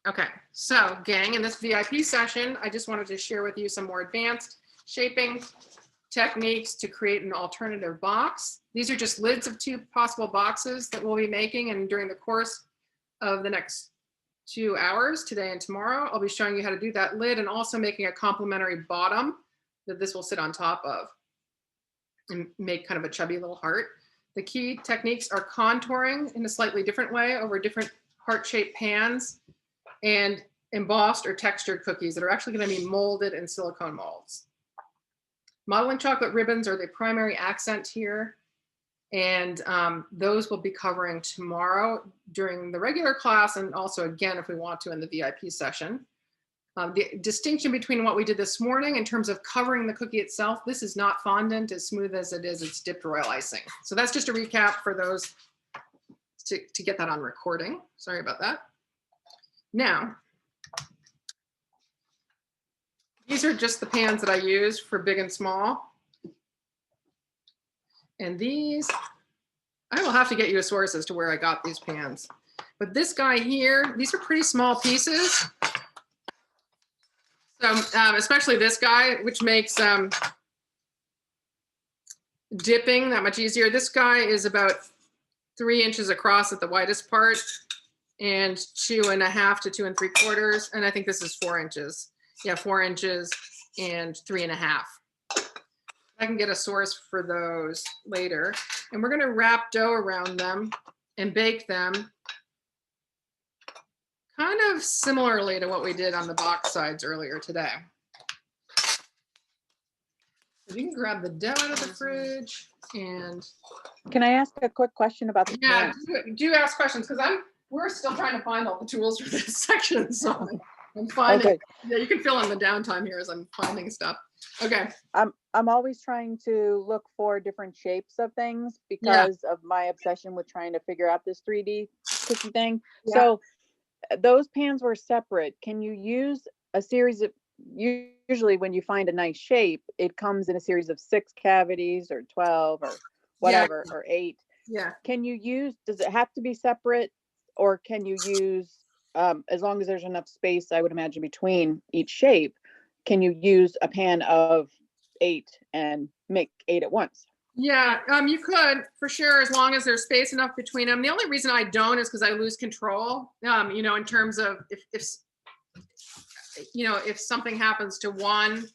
Okay, so gang, in this VIP session, I just wanted to share with you some more advanced shaping techniques to create an alternative box. These are just lids of 2 possible boxes that we'll be making, and during the course of the next 2 hours, today and tomorrow, I'll be showing you how to do that lid and also making a complementary bottom that this will sit on top of and make kind of a chubby little heart. The key techniques are contouring in a slightly different way over different heart-shaped pans, and embossed or textured cookies that are actually going to be molded in silicone molds. Modeling chocolate ribbons are the primary accent here, and those we'll be covering tomorrow during the regular class, and also again if we want to in the VIP session. The distinction between what we did this morning in terms of covering the cookie itself, this is not fondant as smooth as it is, it's dipped royal icing. So that's just a recap for those to get that on recording. Sorry about that. Now, these are just the pans that I use for big and small. And these, I will have to get you a source as to where I got these pans. But this guy here, these are pretty small pieces. So especially this guy, which makes dipping that much easier. This guy is about 3 inches across at the widest part and 2.5 to 2 3/4. And I think this is 4 inches. Yeah, 4 inches and 3.5. I can get a source for those later. And we're gonna wrap dough around them and bake them kind of similarly to what we did on the box sides earlier today. So you can grab the dough out of the fridge and. Can I ask a quick question about the Yeah, pans? do ask questions because we're still trying to find all the tools for this section. So I'm finding, Okay. yeah, you can fill in the downtime here as I'm finding stuff. Okay. I'm always trying to look for different shapes of things because of my obsession with trying to figure out this 3D cookie thing. Yeah. So those pans were separate. Can you use a series of, usually when you find a nice shape, it comes in a series of 6 cavities or 12 or whatever, or 8. Yeah. Can you use, does it have to be separate, or can you use, as long as there's enough space, I would imagine, between each shape, can you use a pan of 8 and make 8 at once? Yeah, you could for sure, as long as there's space enough between them. The only reason I don't is because I lose control. You know, in terms of if you know, if something happens to one,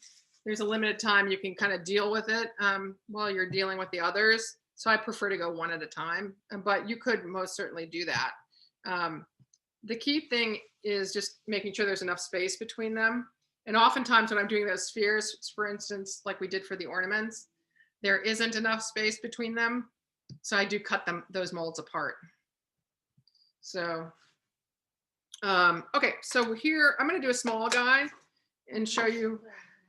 there's a limited time you can kind of deal with it while you're dealing with the others. So I prefer to go one at a time, but you could most certainly do that. The key thing is just making sure there's enough space between them. And oftentimes when I'm doing those spheres, for instance, like we did for the ornaments, there isn't enough space between them. So I do cut those molds apart. So, okay, so here, I'm gonna do a small guy and show you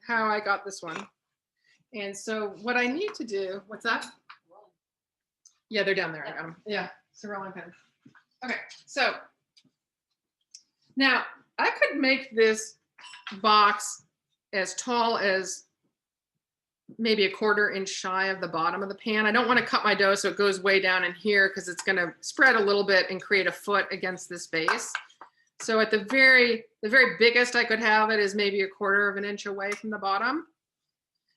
how I got this one. And so what I need to do, what's that? Yeah, they're down there, I got them. Yeah, it's a rolling pin. Okay, so now I could make this box as tall as maybe 1/4 inch shy of the bottom of the pan. I don't want to cut my dough so it goes way down in here because it's going to spread a little bit and create a foot against this base. So at the very biggest I could have it is maybe 1/4 inch away from the bottom.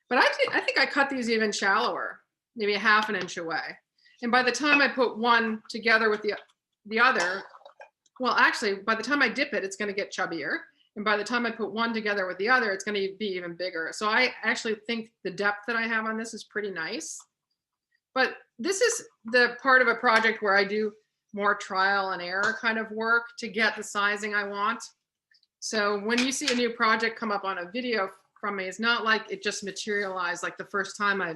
But I think I cut these even shallower, maybe 1/2 inch away. And by the time I put one together with the other, well, actually, by the time I dip it, it's going to get chubbier. And by the time I put one together with the other, it's going to be even bigger. So I actually think the depth that I have on this is pretty nice. But this is the part of a project where I do more trial and error kind of work to get the sizing I want. So when you see a new project come up on a video from me, it's not like it just materialized like the first time I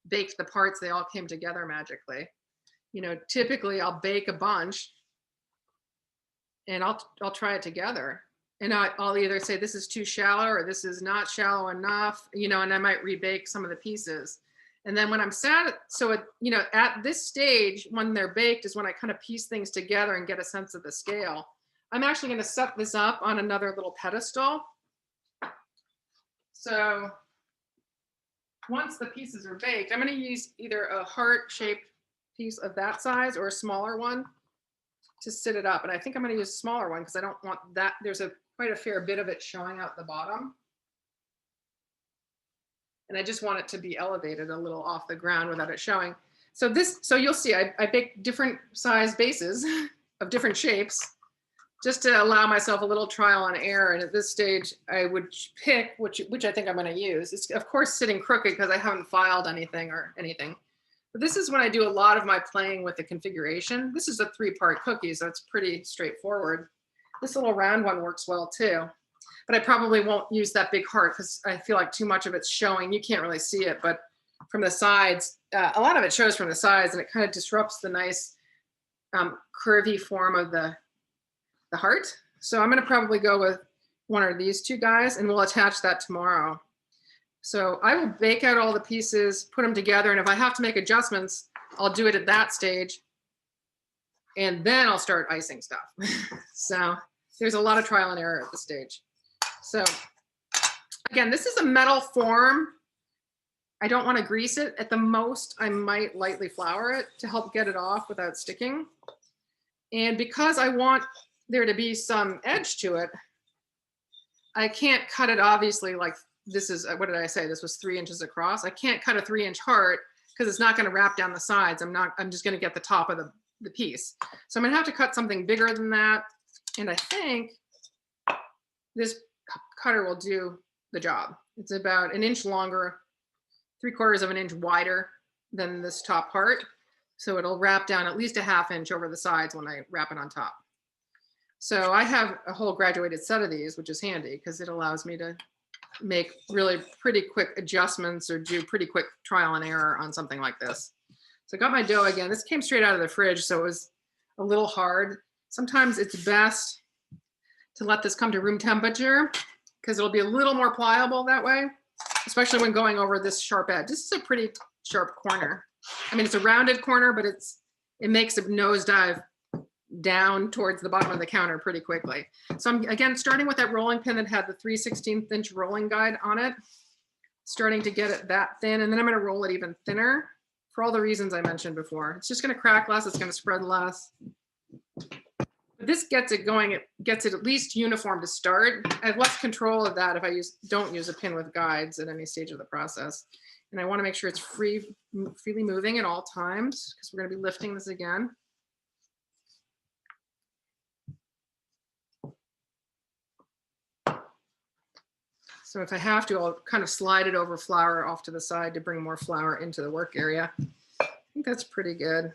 baked the parts, they all came together magically. You know, typically I'll bake a bunch and I'll try it together. And I'll either say this is too shallow or this is not shallow enough, you know, and I might rebake some of the pieces. And then when I'm you know, at this stage, when they're baked is when I kind of piece things together and get a sense of the scale. I'm actually going to set this up on another little pedestal. So once the pieces are baked, I'm going to use either a heart-shaped piece of that size or a smaller one to sit it up. And I think I'm going to use a smaller one because I don't want that. There's quite a fair bit of it showing out the bottom. And I just want it to be elevated a little off the ground without it showing. So you'll see, I baked different size bases of different shapes just to allow myself a little trial and error. And at this stage, I would pick which I think I'm going to use. It's of course sitting crooked because I haven't filed anything or anything. But this is when I do a lot of my playing with the configuration. This is a 3-part cookie, so it's pretty straightforward. This little round one works well too. But I probably won't use that big heart because I feel like too much of it's showing. You can't really see it, but from the sides, a lot of it shows from the sides, and it kind of disrupts the nice curvy form of the heart. So I'm going to probably go with one of these two guys, and we'll attach that tomorrow. So I will bake out all the pieces, put them together, and if I have to make adjustments, I'll do it at that stage, and then I'll start icing stuff. So there's a lot of trial and error at this stage. So again, this is a metal form. I don't want to grease it. At the most, I might lightly flour it to help get it off without sticking. And because I want there to be some edge to it, I can't cut it obviously like this is, what did I say? This was 3 inches across. I can't cut a 3-inch heart because it's not going to wrap down the sides. I'm just going to get the top of the piece. So I'm going to have to cut something bigger than that. And I think this cutter will do the job. It's about 1 inch longer, 3/4 of an inch wider than this top part. So it'll wrap down at least a 1/2 inch over the sides when I wrap it on top. So I have a whole graduated set of these, which is handy because it allows me to make really pretty quick adjustments or do pretty quick trial and error on something like this. So I got my dough again. This came straight out of the fridge, so it was a little hard. Sometimes it's best to let this come to room temperature because it'll be a little more pliable that way, especially when going over this sharp edge. This is a pretty sharp corner. I mean, it's a rounded corner, but it makes a nosedive down towards the bottom of the counter pretty quickly. So I'm again starting with that rolling pin that had the 3/16 inch rolling guide on it, starting to get it that thin, and then I'm going to roll it even thinner for all the reasons I mentioned before. It's just going to crack less, it's going to spread less. But this gets it going, it gets it at least uniform to start. I have less control of that if I don't use a pin with guides at any stage of the process. And I want to make sure it's freely moving at all times because we're going to be lifting this again. So if I have to, I'll kind of slide it over flour off to the side to bring more flour into the work area. I think that's pretty good.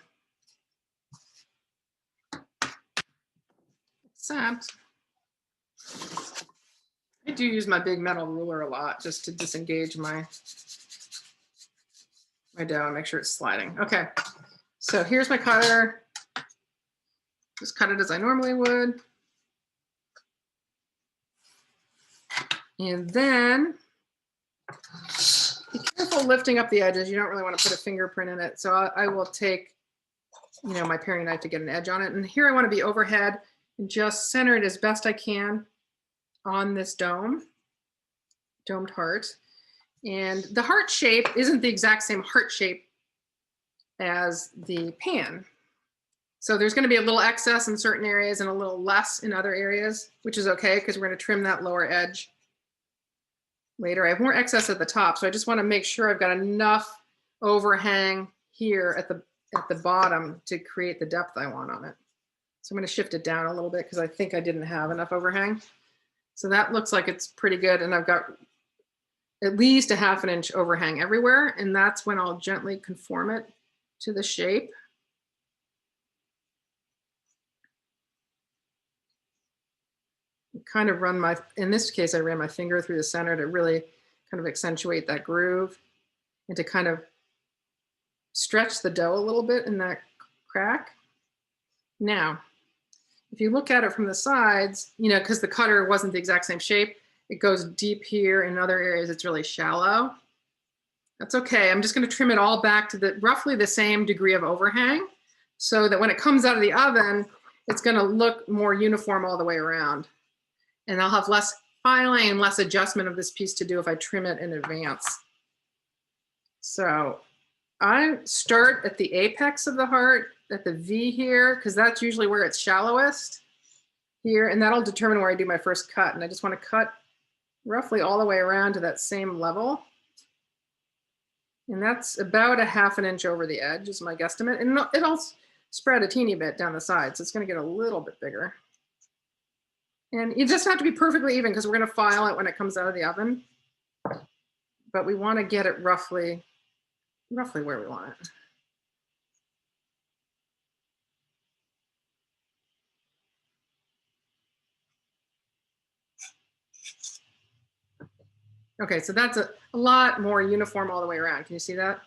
Except I do use my big metal ruler a lot just to disengage my dough and make sure it's sliding. Okay, so here's my cutter. Just cut it as I normally would. And then be careful lifting up the edges. You don't really want to put a fingerprint in it. So I will take, my paring knife to get an edge on it. And here I want to be overhead and just center it as best I can on this domed heart. And the heart shape isn't the exact same heart shape as the pan. So there's going to be a little excess in certain areas and a little less in other areas, which is okay because we're going to trim that lower edge later. I have more excess at the top, so I just want to make sure I've got enough overhang here at the bottom to create the depth I want on it. So I'm going to shift it down a little bit because I think I didn't have enough overhang. So that looks like it's pretty good, and I've got at least a 1/2 inch overhang everywhere, and that's when I'll gently conform it to the shape. Kind of in this case, I ran my finger through the center to really kind of accentuate that groove and to kind of stretch the dough a little bit in that crack. Now, if you look at it from the sides, because the cutter wasn't the exact same shape, it goes deep here. In other areas, it's really shallow. That's okay. I'm just going to trim it all back to roughly the same degree of overhang so that when it comes out of the oven, it's going to look more uniform all the way around. And I'll have less filing and less adjustment of this piece to do if I trim it in advance. So I start at the apex of the heart, at the V here, because that's usually where it's shallowest here, and that'll determine where I do my first cut. And I just want to cut roughly all the way around to that same level. And that's about a ½ inch over the edge is my guesstimate. And it'll spread a teeny bit down the side, so it's going to get a little bit bigger. And you just have to be perfectly even because we're going to file it when it comes out of the oven. But we want to get it roughly where we want it. Okay, so that's a lot more uniform all the way around. Can you see that?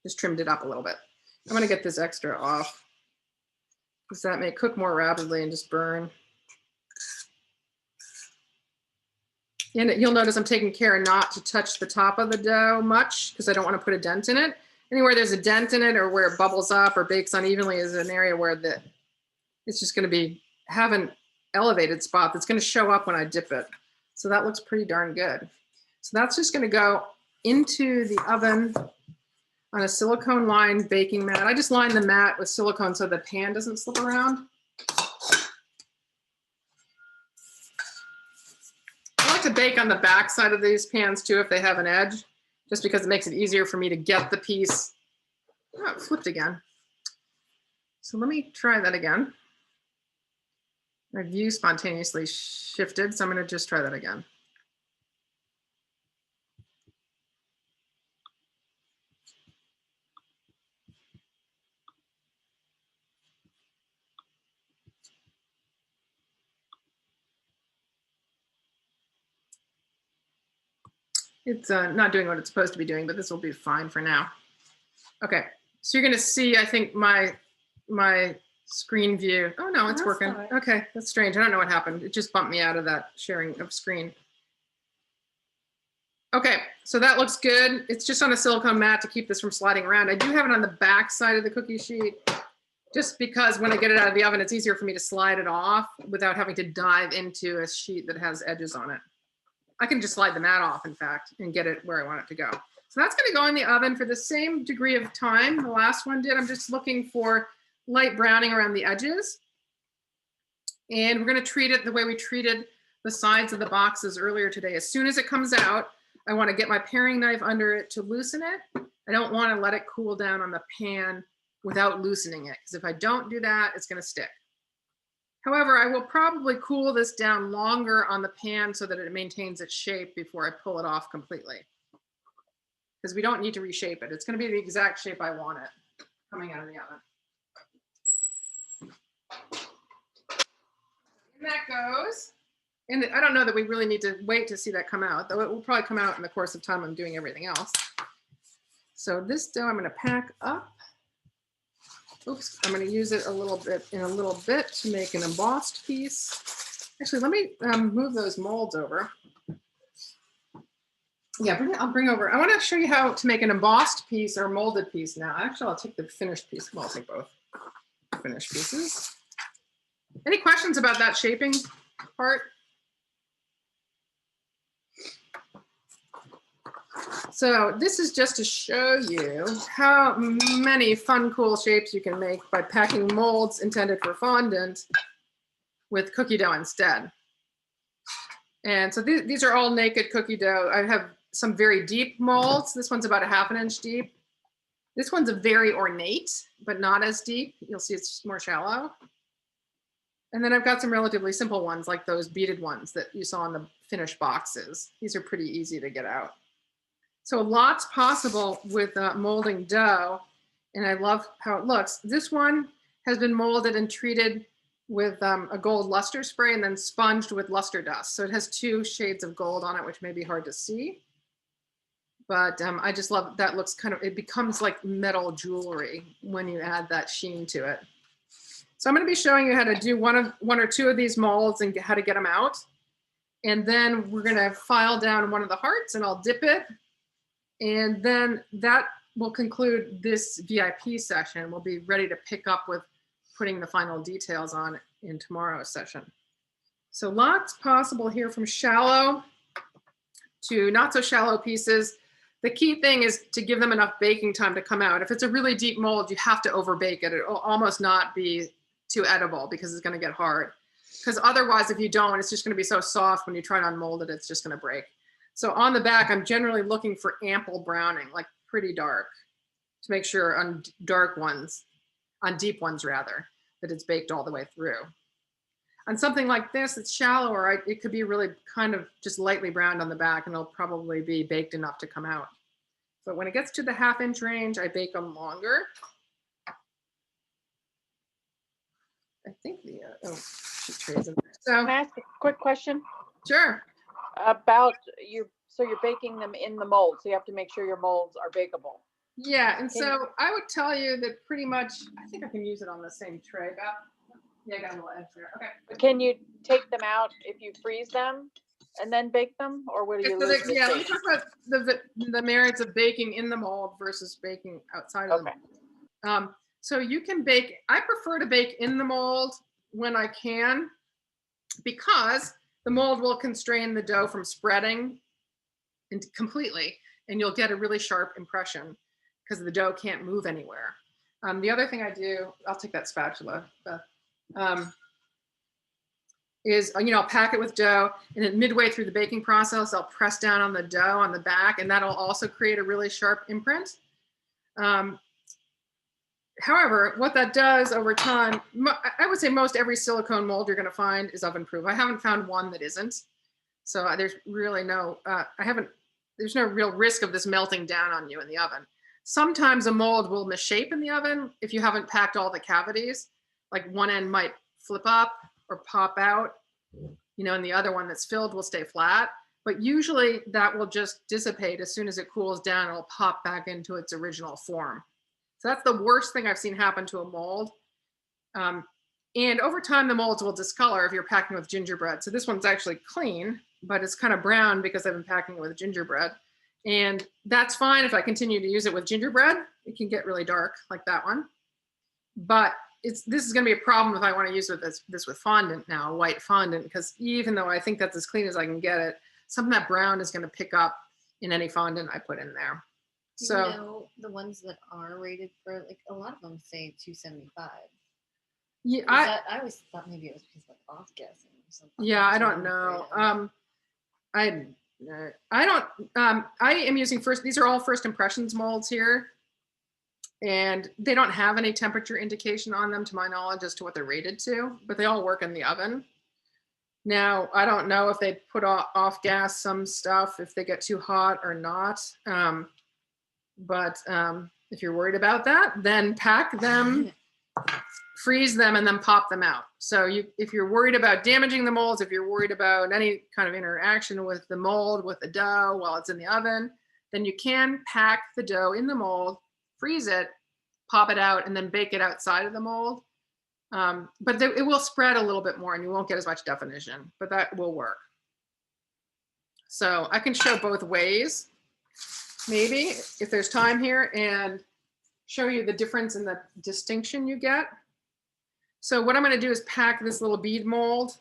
Just trimmed it up a little bit. I'm going to get this extra off because that may cook more rapidly and just burn. And you'll notice I'm taking care not to touch the top of the dough much because I don't want to put a dent in it. Anywhere there's a dent in it or where it bubbles up or bakes unevenly is an area where it's just going to have an elevated spot that's going to show up when I dip it. So that looks pretty darn good. So that's just going to go into the oven on a silicone lined baking mat. I just line the mat with silicone so the pan doesn't slip around. I like to bake on the back side of these pans too if they have an edge, just because it makes it easier for me to get the piece. Oh, it flipped again. So let me try that again. My view spontaneously shifted, so I'm going to just try that again. It's not doing what it's supposed to be doing, but this will be fine for now. Okay, so you're going to see, I think, my screen view. Oh no, it's working. Fine. Okay, that's strange. I don't know what happened. It just bumped me out of that sharing of screen. Okay, so that looks good. It's just on a silicone mat to keep this from sliding around. I do have it on the back side of the cookie sheet, just because when I get it out of the oven, it's easier for me to slide it off without having to dive into a sheet that has edges on it. I can just slide the mat off, in fact, and get it where I want it to go. So that's going to go in the oven for the same degree of time the last one did. I'm just looking for light browning around the edges. And we're going to treat it the way we treated the sides of the boxes earlier today. As soon as it comes out, I want to get my paring knife under it to loosen it. I don't want to let it cool down on the pan without loosening it, because if I don't do that, it's going to stick. However, I will probably cool this down longer on the pan so that it maintains its shape before I pull it off completely. Because we don't need to reshape it. It's going to be the exact shape I want it coming out of the oven. And that goes. And I don't know that we really need to wait to see that come out, though it will probably come out in the course of time I'm doing everything else. So this dough I'm going to pack up. Oops, I'm going to use it a little bit to make an embossed piece. Actually, let me move those molds over. Yeah, I'll bring over. I want to show you how to make an embossed piece or molded piece now. Actually, I'll take the finished piece. Well, I'll take both finished pieces. Any questions about that shaping part? So this is just to show you how many fun, cool shapes you can make by packing molds intended for fondant with cookie dough instead. And so these are all naked cookie dough. I have some very deep molds. This one's about a ½ inch deep. This one's a very ornate, but not as deep. You'll see it's more shallow. And then I've got some relatively simple ones like those beaded ones that you saw in the finished boxes. These are pretty easy to get out. So lots possible with molding dough, and I love how it looks. This one has been molded and treated with a gold luster spray and then sponged with luster dust. So it has 2 shades of gold on it, which may be hard to see. But I just love that. Looks kind of, it becomes like metal jewelry when you add that sheen to it. So I'm going to be showing you how to do one or two of these molds and how to get them out. And then we're going to file down one of the hearts and I'll dip it. And then that will conclude this VIP session. We'll be ready to pick up with putting the final details on in tomorrow's session. So lots possible here, from shallow to not so shallow pieces. The key thing is to give them enough baking time to come out. If it's a really deep mold, you have to over bake it. It'll almost not be too edible because it's going to get hard. Because otherwise, if you don't, it's just going to be so soft when you try to unmold it, it's just going to break. So on the back, I'm generally looking for ample browning, like pretty dark, to make sure on dark ones, on deep ones rather, that it's baked all the way through. On something like this, it's shallower, it could be really kind of just lightly browned on the back and it'll probably be baked enough to come out. But when it gets to the 1/2 inch range, I bake them longer. I think the, oh, she trays in there. So, Can I ask a quick question sure. about so you're baking them in the mold, so you have to make sure your molds are bakeable. Yeah, and so I would tell you that pretty much, I think I can use it on the same tray. Yeah, I got a little edge there. Okay. Can you take them out if you freeze them and then bake them, or what do you lose? Yeah, let me talk about the merits of baking in the mold versus baking outside of the mold. So you can bake, I prefer to bake in the mold when I can, because the mold will constrain the dough from spreading completely, and you'll get a really sharp impression because the dough can't move anywhere. The other thing I do, I'll take that spatula, Beth, is, I'll pack it with dough, and then midway through the baking process, I'll press down on the dough on the back, and that'll also create a really sharp imprint. However, what that does over time, I would say most every silicone mold you're going to find is oven proof. I haven't found one that isn't. So there's really no, there's no real risk of this melting down on you in the oven. Sometimes a mold will misshape in the oven if you haven't packed all the cavities. Like one end might flip up or pop out, and the other one that's filled will stay flat. But usually that will just dissipate as soon as it cools down. It'll pop back into its original form. So that's the worst thing I've seen happen to a mold. And over time, the molds will discolor if you're packing with gingerbread. So this one's actually clean, but it's kind of brown because I've been packing it with gingerbread. And that's fine if I continue to use it with gingerbread. It can get really dark like that one. But this is going to be a problem if I want to use this with fondant now, white fondant, because even though I think that's as clean as I can get it, something that brown is going to pick up in any fondant I put in there. So the ones that are rated for, like, a lot of them say 275. Yeah, I always thought maybe it was because of off gassing or something. Yeah, I don't know. I am using these are all first impressions molds here, and they don't have any temperature indication on them to my knowledge as to what they're rated to, but they all work in the oven. Now, I don't know if they put off gas some stuff, if they get too hot or not. But if you're worried about that, then pack them, freeze them, and then pop them out. So if you're worried about damaging the molds, if you're worried about any kind of interaction with the mold, with the dough while it's in the oven, then you can pack the dough in the mold, freeze it, pop it out, and then bake it outside of the mold. But it will spread a little bit more and you won't get as much definition, but that will work. So I can show both ways, maybe, if there's time here, and show you the difference in the distinction you get. So what I'm going to do is pack this little bead mold.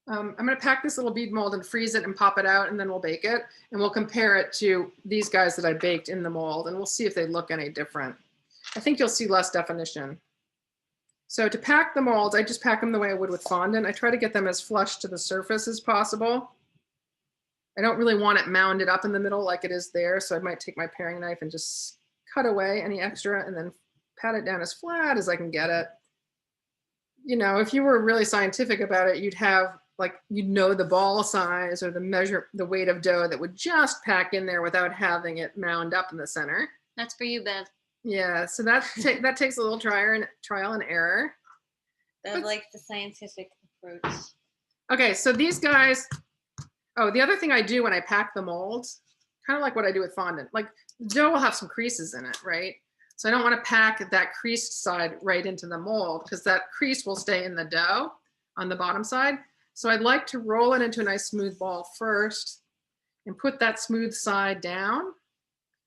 I'm going to pack this little bead mold and freeze it and pop it out, and then we'll bake it. And we'll compare it to these guys that I baked in the mold, and we'll see if they look any different. I think you'll see less definition. So to pack the molds, I just pack them the way I would with fondant. I try to get them as flush to the surface as possible. I don't really want it mounded up in the middle like it is there, so I might take my paring knife and just cut away any extra and then pat it down as flat as I can get it. If you were really scientific about it, you'd have, the ball size or the weight of dough that would just pack in there without having it mound up in the center. That's for you, Bev. Yeah, so that takes a little trial and error. Bev likes the scientific approach. Okay, so these guys, the other thing I do when I pack the molds, kind of like what I do with fondant, like the dough will have some creases in it, right? So I don't want to pack that creased side right into the mold because that crease will stay in the dough on the bottom side. So I'd like to roll it into a nice smooth ball first and put that smooth side down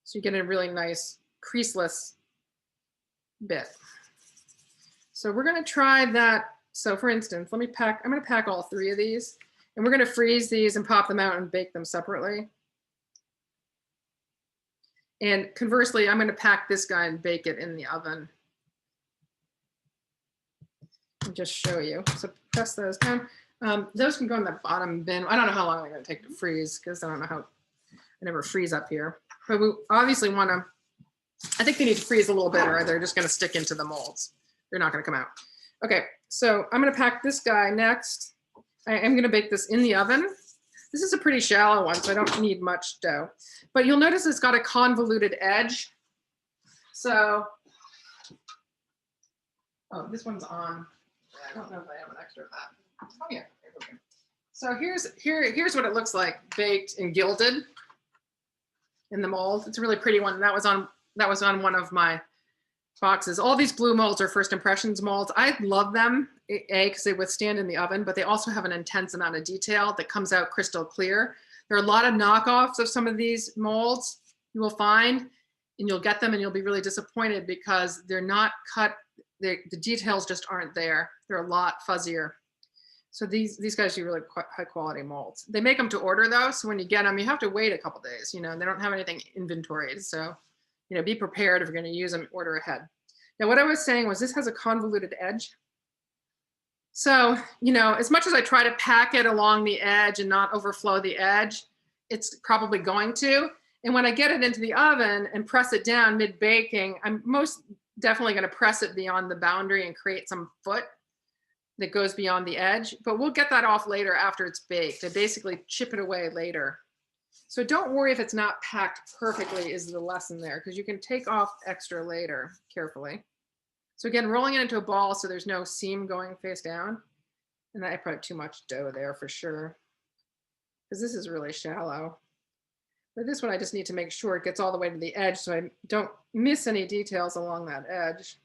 so you get a really nice creaseless bit. So we're going to try that. So for instance, I'm going to pack all 3 of these, and we're going to freeze these and pop them out and bake them separately. And conversely, I'm gonna pack this guy and bake it in the oven. I'll just show you. So press those down. Those can go in the bottom bin. I don't know how long they're gonna take to freeze because I don't know how, I never freeze up here. But we obviously wanna, I think they need to freeze a little bit or they're just gonna stick into the molds. They're not gonna come out. Okay, so I'm gonna pack this guy next. I am gonna bake this in the oven. This is a pretty shallow one, so I don't need much dough. But you'll notice it's got a convoluted edge. So, oh, this one's on. I don't know if I have an extra of that. Oh yeah. Okay. So here's what it looks like baked and gilded in the mold. It's a really pretty one. That was on one of my boxes. All these blue molds are first impressions molds. I love them, because they withstand in the oven, but they also have an intense amount of detail that comes out crystal clear. There are a lot of knockoffs of some of these molds you will find, and you'll get them and you'll be really disappointed because they're not cut. The details just aren't there. They're a lot fuzzier. So these guys do really high quality molds. They make them to order though. So when you get them, you have to wait a couple days, they don't have anything inventoried. So, be prepared if you're going to use them, order ahead. Now, what I was saying was this has a convoluted edge. So, as much as I try to pack it along the edge and not overflow the edge, it's probably going to. And when I get it into the oven and press it down mid-baking, I'm most definitely going to press it beyond the boundary and create some foot that goes beyond the edge. But we'll get that off later after it's baked. I basically chip it away later. So don't worry if it's not packed perfectly is the lesson there, because you can take off extra later carefully. So again, rolling it into a ball so there's no seam going face down. And I probably have too much dough there for sure, because this is really shallow. But this one, I just need to make sure it gets all the way to the edge so I don't miss any details along that edge.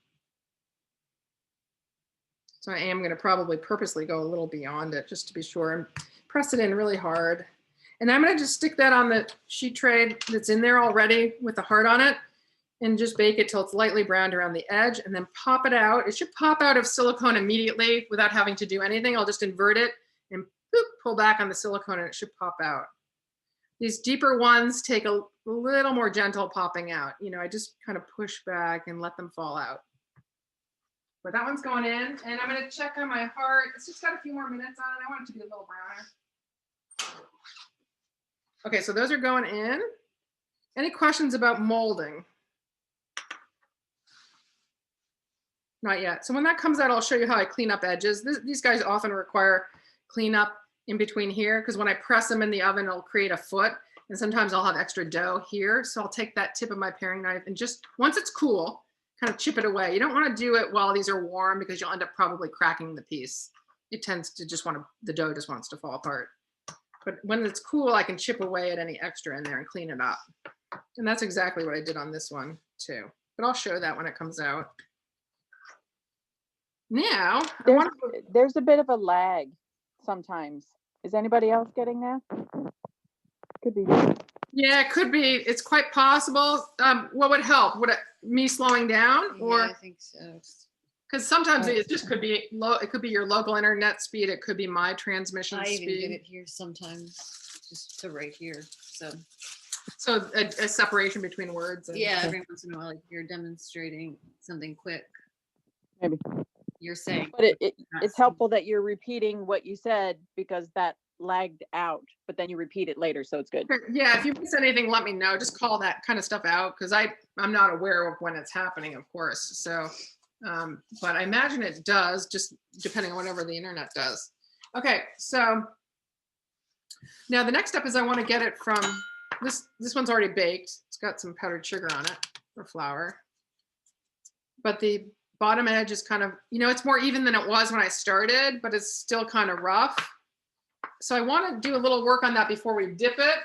So I am going to probably purposely go a little beyond it just to be sure and press it in really hard. And I'm going to just stick that on the sheet tray that's in there already with the heart on it and just bake it till it's lightly browned around the edge and then pop it out. It should pop out of silicone immediately without having to do anything. I'll just invert it and boop, pull back on the silicone and it should pop out. These deeper ones take a little more gentle popping out. I just kind of push back and let them fall out. But that one's going in and I'm going to check on my heart. It's just got a few more minutes on it. I want it to be a little browner. Okay, so those are going in. Any questions about molding? Not yet. So when that comes out, I'll show you how I clean up edges. These guys often require cleanup in between here because when I press them in the oven, it'll create a foot. And sometimes I'll have extra dough here. So I'll take that tip of my paring knife and just, once it's cool, kind of chip it away. You don't want to do it while these are warm because you'll end up probably cracking the piece. It tends to just the dough just wants to fall apart. But when it's cool, I can chip away at any extra in there and clean it up. And that's exactly what I did on this one too. But I'll show that when it comes out. Now, there's a bit of a lag sometimes. Is anybody else getting that? Could be. Yeah, it could be. It's quite possible. What would help? Would it me slowing down, or? Yeah, I think so. Because sometimes it just could be low. It could be your local internet speed. It could be my transmission speed. I even get it here sometimes, just to right here. So a separation between words. And, yeah, every once in a while, like you're demonstrating something quick. Maybe. You're saying. But it's helpful that you're repeating what you said because that lagged out, but then you repeat it later, so it's good. Yeah, if you miss anything, let me know. Just call that kind of stuff out because I'm not aware of when it's happening, of course. So. But I imagine it does, just depending on whatever the internet does. Okay, so now the next step is I want to get it from this one's already baked. It's got some powdered sugar on it or flour. But the bottom edge is kind of, it's more even than it was when I started, but it's still kind of rough. So I want to do a little work on that before we dip it.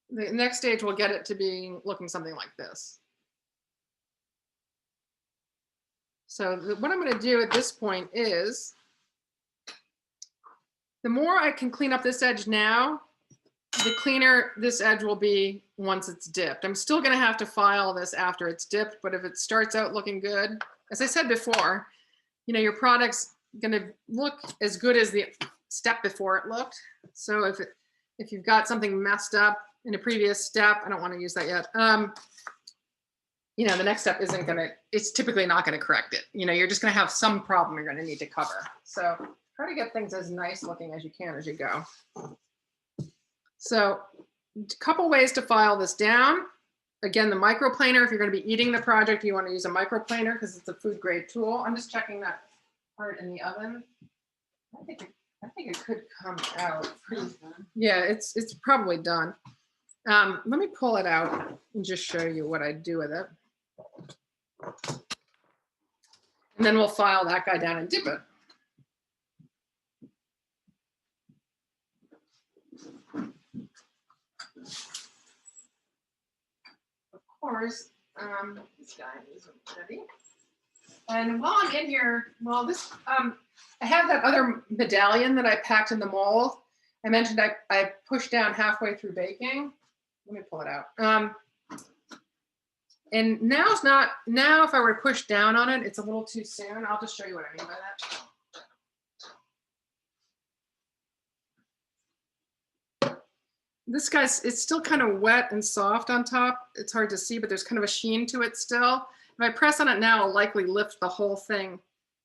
The next stage will get it to be looking something like this. So what I'm going to do at this point is, the more I can clean up this edge now, the cleaner this edge will be once it's dipped. I'm still going to have to file this after it's dipped, but if it starts out looking good, as I said before, your product's going to look as good as the step before it looked. So if if you've got something messed up in a previous step, I don't want to use that yet. You know, the next step isn't gonna, it's typically not gonna correct it. You know, you're just gonna have some problem you're gonna need to cover. So try to get things as nice looking as you can as you go. So a couple ways to file this down. Again, the microplaner, if you're gonna be eating the project, you wanna use a microplaner because it's a food grade tool. I'm just checking that part in the oven. I think it could come out. Yeah, it's probably done. Let me pull it out and just show you what I do with it. And then we'll file that guy down and dip it. Of course, this guy isn't ready. And while I'm in here, well, this, I have that other medallion that I packed in the mold. I mentioned I pushed down halfway through baking. Let me pull it out. And now if I were to push down on it, it's a little too soon. I'll just show you what I mean by that. This guy's, it's still kind of wet and soft on top. It's hard to see, but there's kind of a sheen to it still. If I press on it now, I'll likely lift the whole thing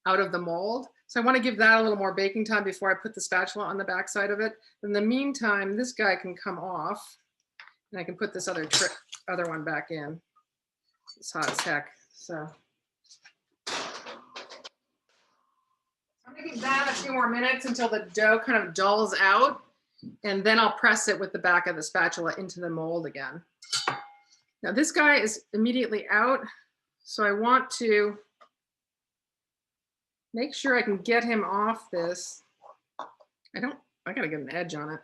out of the mold. So I want to give that a little more baking time before I put the spatula on the back side of it. In the meantime, this guy can come off and I can put this other one back in. It's hot as heck. So I'm gonna give that a few more minutes until the dough kind of dulls out, and then I'll press it with the back of the spatula into the mold again. Now this guy is immediately out, so I want to make sure I can get him off this. I gotta get an edge on it.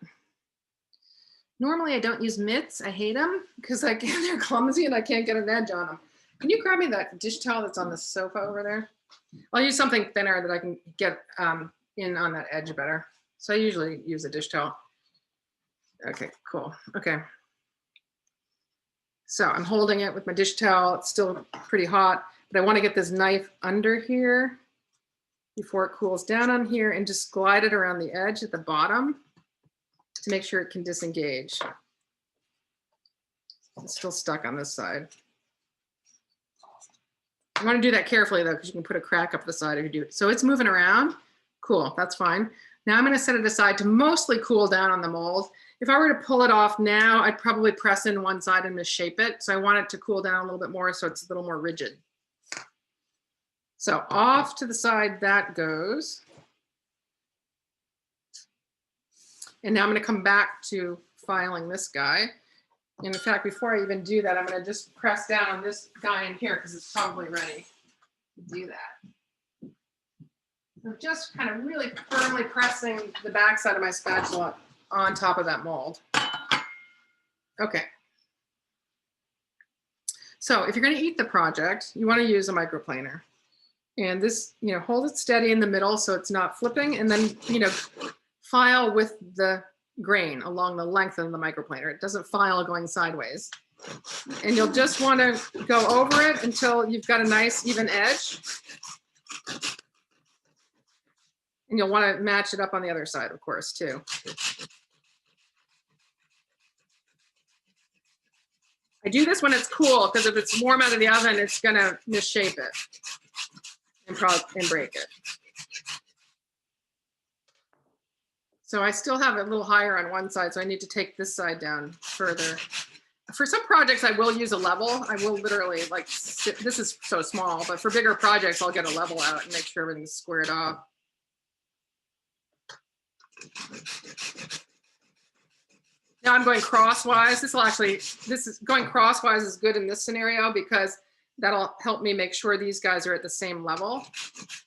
Normally I don't use mitts. I hate them because they're clumsy and I can't get an edge on them. Can you grab me that dish towel that's on the sofa over there? I'll use something thinner that I can get in on that edge better. So I usually use a dish towel. Okay, cool. Okay. So I'm holding it with my dish towel. It's still pretty hot, but I want to get this knife under here before it cools down on here and just glide it around the edge at the bottom to make sure it can disengage. It's still stuck on this side. You want to do that carefully though, because you can put a crack up the side if you do it. So it's moving around. Cool, that's fine. Now I'm going to set it aside to mostly cool down on the mold. If I were to pull it off now, I'd probably press in one side and misshape it. So I want it to cool down a little bit more so it's a little more rigid. So off to the side that goes. And now I'm going to come back to filing this guy. And in fact, before I even do that, I'm going to just press down on this guy in here because it's probably ready to do that. So just kind of really firmly pressing the back side of my spatula on top of that mold. Okay. So if you're going to eat the project, you want to use a microplaner. And this, you know, hold it steady in the middle so it's not flipping, and then, you know, file with the grain along the length of the microplaner. It doesn't file going sideways. And you'll just want to go over it until you've got a nice even edge. And you'll want to match it up on the other side, of course, too. I do this when it's cool, because if it's warm out of the oven, it's going to misshape it and break it. So I still have it a little higher on one side, so I need to take this side down further. For some projects, I will use a level. I will literally like, this is so small, but for bigger projects, I'll get a level out and make sure everything's squared off. Now I'm going crosswise. Going crosswise is good in this scenario because that'll help me make sure these guys are at the same level.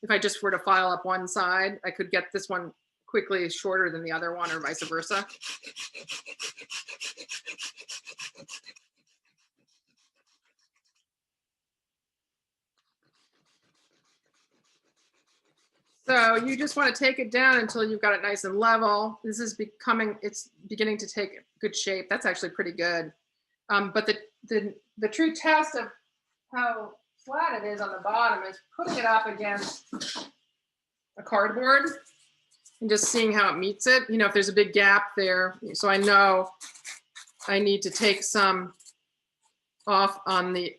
If I just were to file up one side, I could get this one quickly shorter than the other one or vice versa. So you just want to take it down until you've got it nice and level. This is it's beginning to take good shape. That's actually pretty good. But the true test of how flat it is on the bottom is putting it up against a cardboard and just seeing how it meets it. You know, if there's a big gap there, so I know I need to take some off on the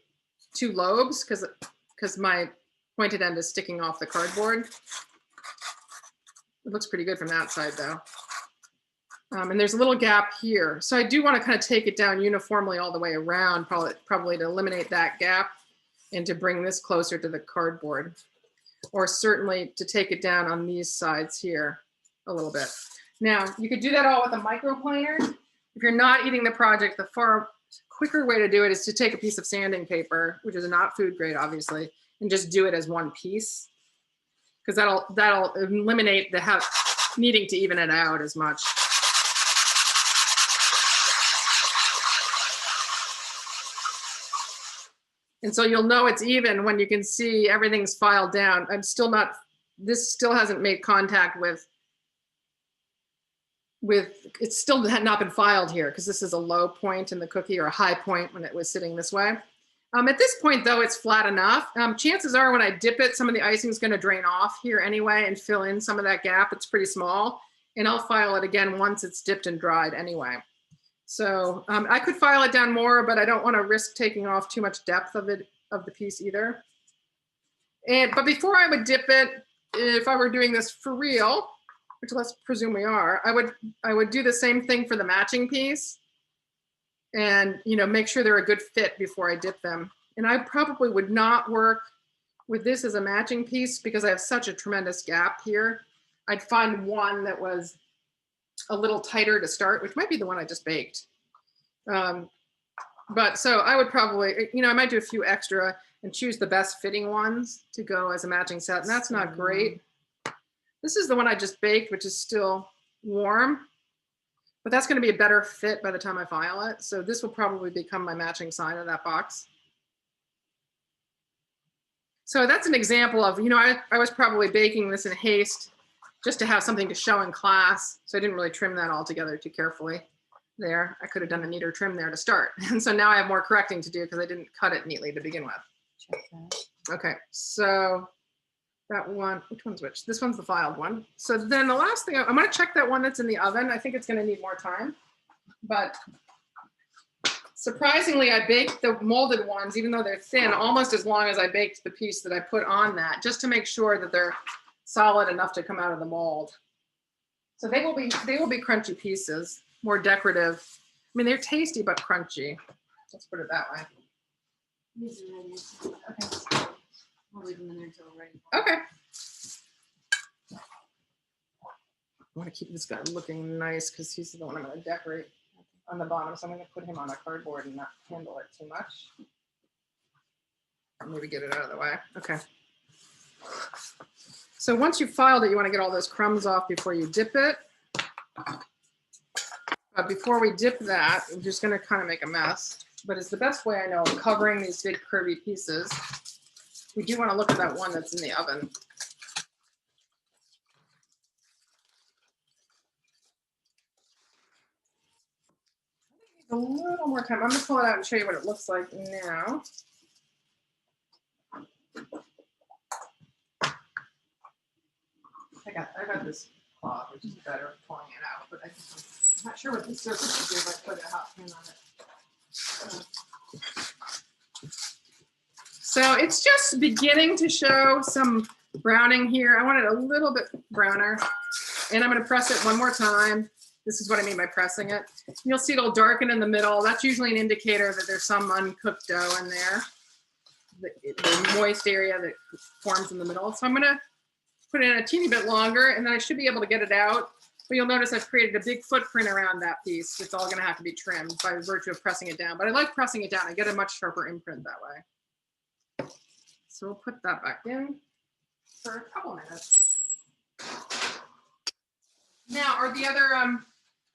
2 lobes because my pointed end is sticking off the cardboard. It looks pretty good from that side though. And there's a little gap here. So I do want to kind of take it down uniformly all the way around, probably to eliminate that gap and to bring this closer to the cardboard, or certainly to take it down on these sides here a little bit. Now, you could do that all with a microplaner. If you're not eating the project, the far quicker way to do it is to take a piece of sanding paper, which is not food grade, obviously, and just do it as one piece, because that'll eliminate the needing to even it out as much. And so you'll know it's even when you can see everything's filed down. This still hasn't made contact with, it's still not been filed here because this is a low point in the cookie or a high point when it was sitting this way. At this point though, it's flat enough. Chances are when I dip it, some of the icing is gonna drain off here anyway and fill in some of that gap. It's pretty small, and I'll file it again once it's dipped and dried anyway. So I could file it down more, but I don't want to risk taking off too much depth of the piece either. But before I would dip it, if I were doing this for real, which let's presume we are, I would do the same thing for the matching piece, and make sure they're a good fit before I dip them. And I probably would not work with this as a matching piece because I have such a tremendous gap here. I'd find one that was a little tighter to start, which might be the one I just baked. But so I would probably, I might do a few extra and choose the best fitting ones to go as a matching set. And that's not great. This is the one I just baked, which is still warm, but that's going to be a better fit by the time I file it. So this will probably become my matching sign of that box. So that's an example of, I was probably baking this in haste just to have something to show in class. So I didn't really trim that all together too carefully there. I could have done a neater trim there to start. And so now I have more correcting to do because I didn't cut it neatly to begin with. Check that. Okay, so that one, which one's which? This one's the filed one. So then the last thing, I'm gonna check that one that's in the oven. I think it's gonna need more time, but surprisingly, I baked the molded ones, even though they're thin, almost as long as I baked the piece that I put on that, just to make sure that they're solid enough to come out of the mold. So they will be crunchy pieces, more decorative. I mean, they're tasty but crunchy. Let's put it that way. These are ready. Okay. We'll leave them in there until we're ready. Okay. I want to keep this guy looking nice because he's the one I'm going to decorate on the bottom. So I'm going to put him on a cardboard and not handle it too much. Maybe get it out of the way. Okay. So once you've filed it, you want to get all those crumbs off before you dip it. But before we dip that, I'm just going to kind of make a mess. But it's the best way I know of covering these big curvy pieces. We do want to look at that one that's in the oven. A little more time. I'm going to pull it out and show you what it looks like now. I got this cloth, which is better at pulling it out, but I'm not sure what the surface would do if I put a hot pan on it. So it's just beginning to show some browning here. I want it a little bit browner, and I'm going to press it one more time. This is what I mean by pressing it. You'll see it'll darken in the middle. That's usually an indicator that there's some uncooked dough in there, the moist area that forms in the middle. So I'm going to put it in a teeny bit longer, and then I should be able to get it out. But you'll notice I've created a big footprint around that piece. It's all going to have to be trimmed by virtue of pressing it down. But I like pressing it down. I get a much sharper imprint that way. So we'll put that back in for a couple minutes. Now, are the other,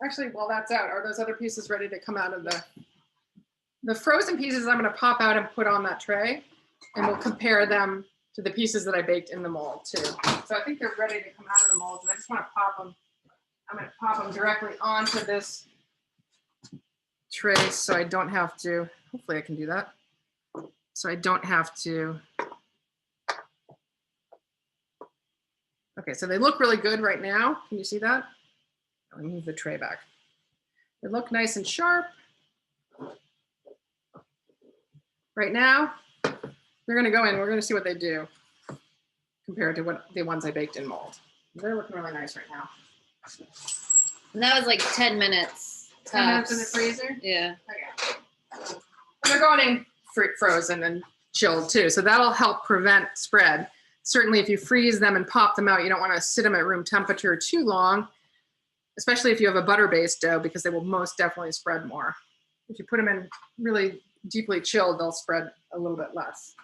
actually, while that's out, are those other pieces ready to come out of the frozen pieces? I'm going to pop out and put on that tray, and we'll compare them to the pieces that I baked in the mold too. So I think they're ready to come out of the mold, and I just want to pop them. I'm going to pop them directly onto this tray so I don't have to, hopefully I can do that. So I don't have to Okay, so they look really good right now. Can you see that? Let me move the tray back. They look nice and sharp. Right now, they're gonna go in, we're gonna see what they do compared to what the ones I baked in mold. They're looking really nice right now. And that was like 10 minutes. 10 minutes in the tops. freezer? Yeah. Okay. And they're going in frozen and chilled too, so that'll help prevent spread. Certainly if you freeze them and pop them out, you don't wanna sit them at room temperature too long, especially if you have a butter-based dough, because they will most definitely spread more. If you put them in really deeply chilled, they'll spread a little bit less.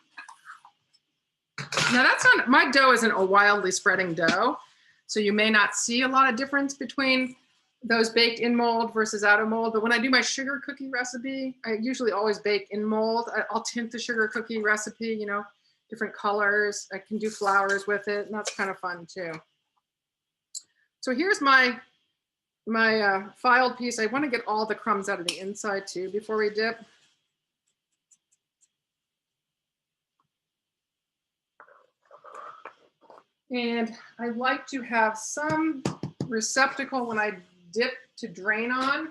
Now that's not, my dough isn't a wildly spreading dough, so you may not see a lot of difference between those baked in mold versus out of mold, but when I do my sugar cookie recipe, I usually always bake in mold. I'll tint the sugar cookie recipe, you know, different colors. I can do flowers with it, and that's kind of fun too. So here's my filed piece. I want to get all the crumbs out of the inside too before we dip. And I like to have some receptacle when I dip to drain on,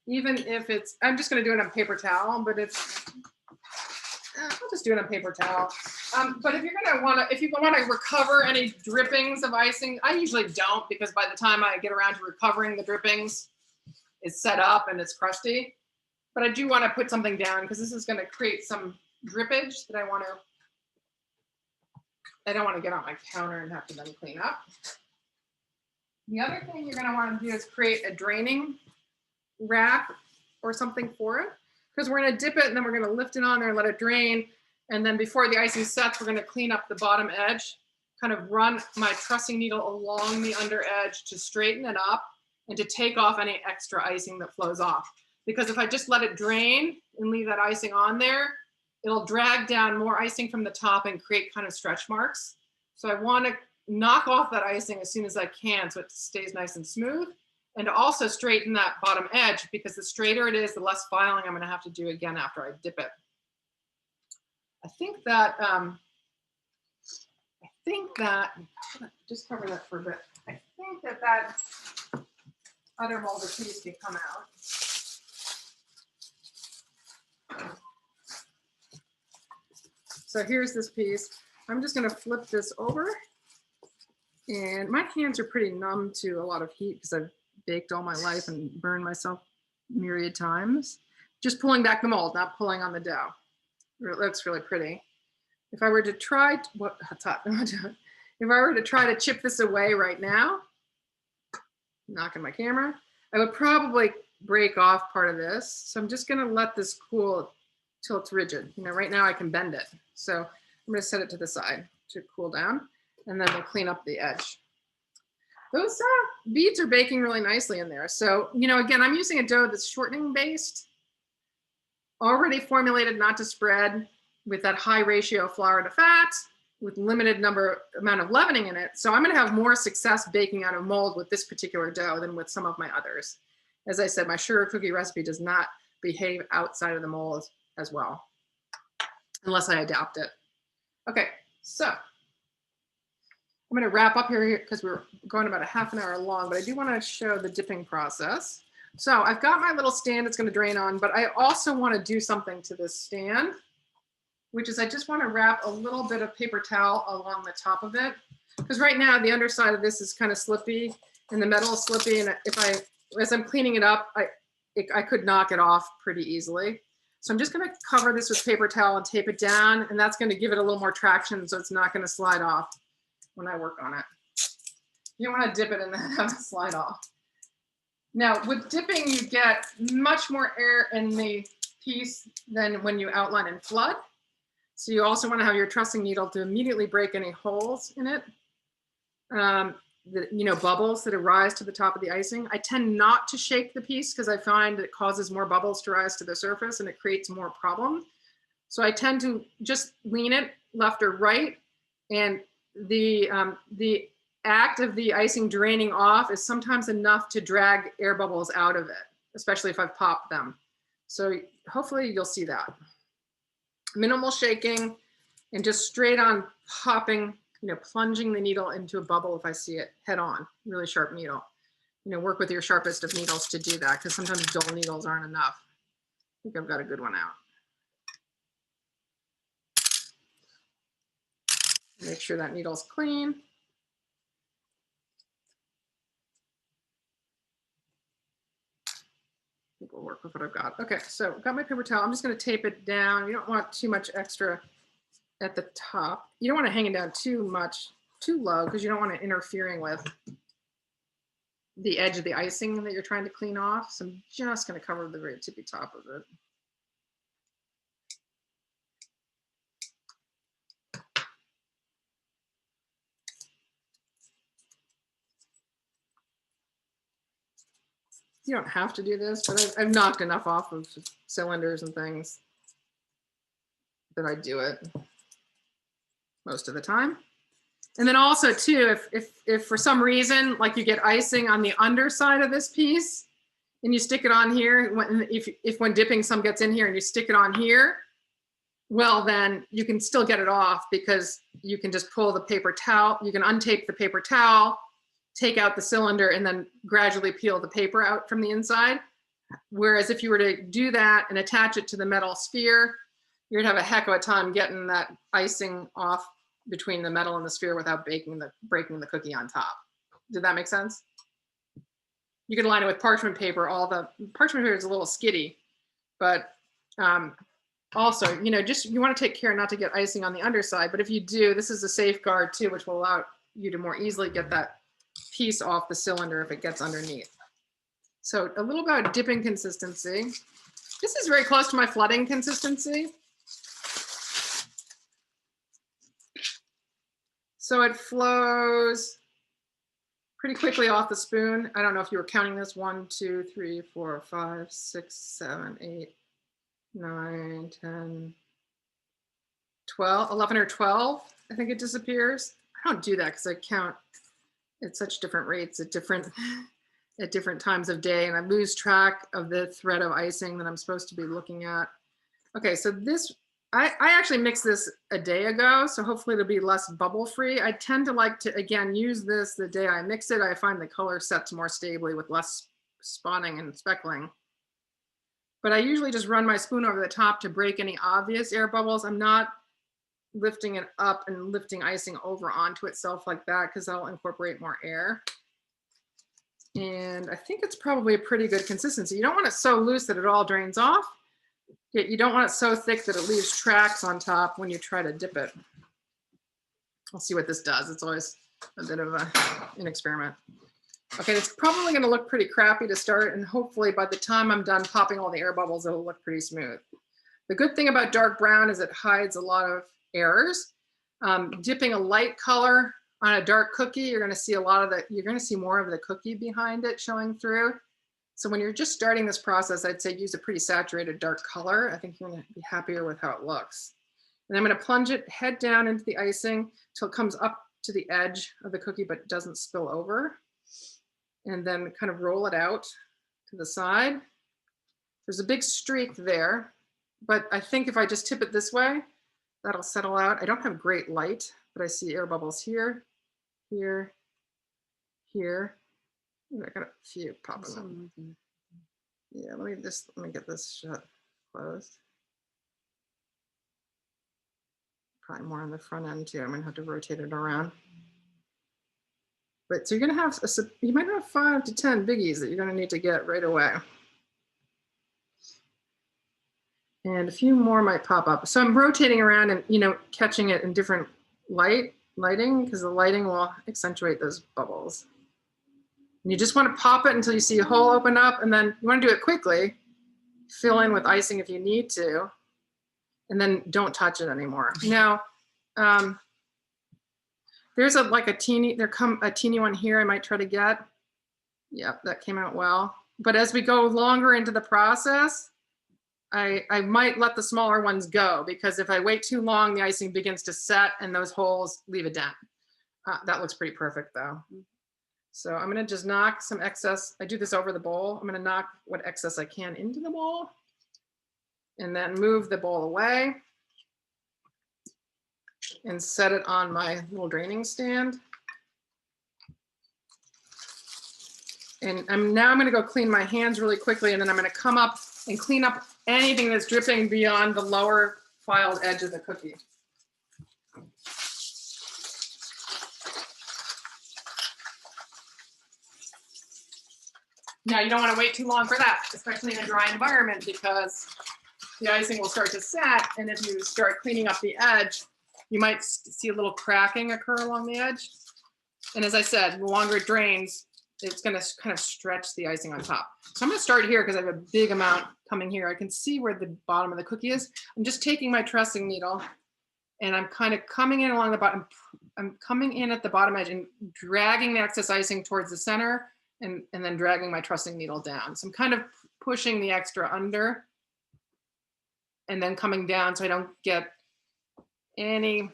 even if it's, I'm just going to do it on paper towel, but I'll just do it on paper towel. But if you're going to want to, if you want to recover any drippings of icing, I usually don't, because by the time I get around to recovering the drippings, it's set up and it's crusty. But I do want to put something down because this is going to create some drippage that I don't want to get on my counter and have to then clean up. The other thing you're going to want to do is create a draining rack or something for it, because we're going to dip it and then we're going to lift it on there and let it drain. And then before the icing sets, we're going to clean up the bottom edge, kind of run my trussing needle along the under edge to straighten it up and to take off any extra icing that flows off. Because if I just let it drain and leave that icing on there, it'll drag down more icing from the top and create kind of stretch marks. So I want to knock off that icing as soon as I can so it stays nice and smooth, and to also straighten that bottom edge, because the straighter it is, the less filing I'm going to have to do again after I dip it. I think that just cover that for a bit. I think that other molded piece can come out. So here's this piece. I'm just gonna flip this over, and my hands are pretty numb to a lot of heat because I've baked all my life and burned myself myriad times. Just pulling back the mold, not pulling on the dough. It looks really pretty. If I were to try, if I were to try to chip this away right now, knocking my camera, I would probably break off part of this. So I'm just gonna let this cool till it's rigid. You know, right now I can bend it. So I'm gonna set it to the side to cool down, and then we'll clean up the edge. Those beads are baking really nicely in there. So, you know, again, I'm using a dough that's shortening based, already formulated not to spread, with that high ratio of flour to fat, with limited amount of leavening in it. So I'm gonna have more success baking out of mold with this particular dough than with some of my others. As I said, my sugar cookie recipe does not behave outside of the mold as well, unless I adapt it. Okay, so I'm gonna wrap up here because we're going about a half an hour long, but I do wanna show the dipping process. So I've got my little stand it's gonna drain on, but I also wanna do something to this stand, which is I just wanna wrap a little bit of paper towel along the top of it. Because right now the underside of this is kind of slippy and the metal is slippy, and as I'm cleaning it up, I could knock it off pretty easily. So I'm just gonna cover this with paper towel and tape it down, and that's gonna give it a little more traction so it's not gonna slide off when I work on it. You don't wanna dip it and then have it slide off. Now with dipping, you get much more air in the piece than when you outline and flood. So you also wanna have your trussing needle to immediately break any holes in it. Bubbles that arise to the top of the icing. I tend not to shake the piece because I find it causes more bubbles to rise to the surface and it creates more problems. So I tend to just lean it left or right, and the act of the icing draining off is sometimes enough to drag air bubbles out of it, especially if I've popped them. So hopefully you'll see that. Minimal shaking and just straight on popping plunging the needle into a bubble if I see it head on, really sharp needle. Work with your sharpest of needles to do that, because sometimes dull needles aren't enough. I think I've got a good one out. Make sure that needle's clean. I think we'll work with what I've got. Okay, so I've got my paper towel. I'm just going to tape it down. You don't want too much extra at the top. You don't want to hang it down too low, because you don't want it interfering with the edge of the icing that you're trying to clean off. So I'm just going to cover the very tippy top of it. You don't have to do this, but I've knocked enough off of cylinders and things that I do it most of the time. And then also too, if for some reason, like you get icing on the underside of this piece and you stick it on here, if when dipping some gets in here and you stick it on here, well, then you can still get it off, because you can just pull the paper towel, you can untape the paper towel, take out the cylinder, and then gradually peel the paper out from the inside. Whereas if you were to do that and attach it to the metal sphere, you'd have a heck of a time getting that icing off between the metal and the sphere without breaking the cookie on top. Did that make sense? You can line it with parchment paper. All the parchment paper is a little skitty, but also, you want to take care not to get icing on the underside. But if you do, this is a safeguard too, which will allow you to more easily get that piece off the cylinder if it gets underneath. So a little about dipping consistency. This is very close to my flooding consistency. So it flows pretty quickly off the spoon. I don't know if you were counting this. 1, 2, 3, 4, 5, 6, 7, 8, 9, 10, 12, 11 or 12. I think it disappears. I don't do that because I count at such different rates at different times of day, and I lose track of the thread of icing that I'm supposed to be looking at. Okay, so this, I actually mixed this a day ago, so hopefully it'll be less bubble free. I tend to like to, again, use this the day I mix it. I find the color sets more stably with less spawning and speckling. But I usually just run my spoon over the top to break any obvious air bubbles. I'm not lifting it up and lifting icing over onto itself like that, because that'll incorporate more air. And I think it's probably a pretty good consistency. You don't want it so loose that it all drains off. Yet you don't want it so thick that it leaves tracks on top when you try to dip it. We'll see what this does. It's always a bit of an experiment. Okay, it's probably going to look pretty crappy to start, and hopefully by the time I'm done popping all the air bubbles, it'll look pretty smooth. The good thing about dark brown is it hides a lot of errors. Dipping a light color on a dark cookie, you're going to see more of the cookie behind it showing through. So when you're just starting this process, I'd say use a pretty saturated dark color. I think you're going to be happier with how it looks. And I'm going to plunge it head down into the icing till it comes up to the edge of the cookie but doesn't spill over. And then kind of roll it out to the side. There's a big streak there, but I think if I just tip it this way, that'll settle out. I don't have great light, but I see air bubbles here, here, here. Ooh, I got a few popping up. Yeah, let me get this shut closed. Probably more on the front end too. I'm gonna have to rotate it around. But so you're gonna have, you might have 5 to 10 biggies that you're gonna need to get right away. And a few more might pop up. So I'm rotating around and catching it in different lighting, because the lighting will accentuate those bubbles. And you just want to pop it until you see a hole open up, and then you want to do it quickly. Fill in with icing if you need to, and then don't touch it anymore. Now, there's a teeny one here I might try to get. Yep, that came out well. But as we go longer into the process, I might let the smaller ones go, because if I wait too long, the icing begins to set and those holes leave a dent. That looks pretty perfect though. So I'm gonna just knock some excess. I do this over the bowl. I'm gonna knock what excess I can into the bowl and then move the bowl away. and set it on my little draining stand. And now I'm gonna go clean my hands really quickly, and then I'm gonna come up and clean up anything that's dripping beyond the lower filed edge of the cookie. Now you don't want to wait too long for that, especially in a dry environment, because the icing will start to set, and if you start cleaning up the edge, you might see a little cracking occur along the edge. And as I said, the longer it drains, it's going to kind of stretch the icing on top. So I'm going to start here because I have a big amount coming here. I can see where the bottom of the cookie is. I'm just taking my trussing needle, and I'm kind of coming in along the bottom. I'm coming in at the bottom edge and dragging the excess icing towards the center, and then dragging my trussing needle down. So I'm kind of pushing the extra under and then coming down so I don't get any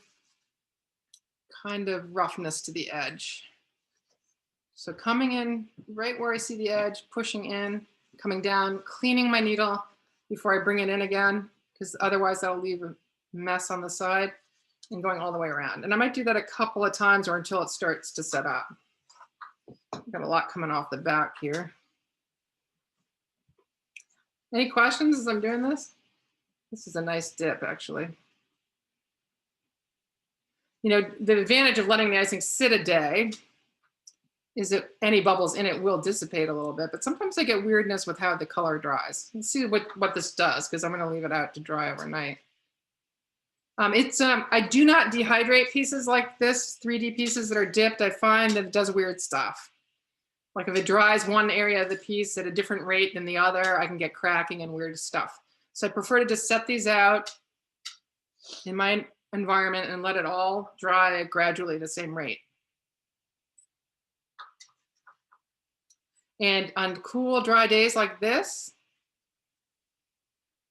kind of roughness to the edge. So coming in right where I see the edge, pushing in, coming down, cleaning my needle before I bring it in again, because otherwise that'll leave a mess on the side, and going all the way around. And I might do that a couple of times or until it starts to set up. I've got a lot coming off the back here. Any questions as I'm doing this? This is a nice dip, actually. You know, the advantage of letting the icing sit a day is that any bubbles in it will dissipate a little bit, but sometimes I get weirdness with how the color dries. Let's see what this does, because I'm going to leave it out to dry overnight. I do not dehydrate pieces like this, 3D pieces that are dipped. I find that it does weird stuff. Like if it dries one area of the piece at a different rate than the other, I can get cracking and weird stuff. So I prefer to just set these out in my environment and let it all dry gradually at the same rate. And on cool, dry days like this,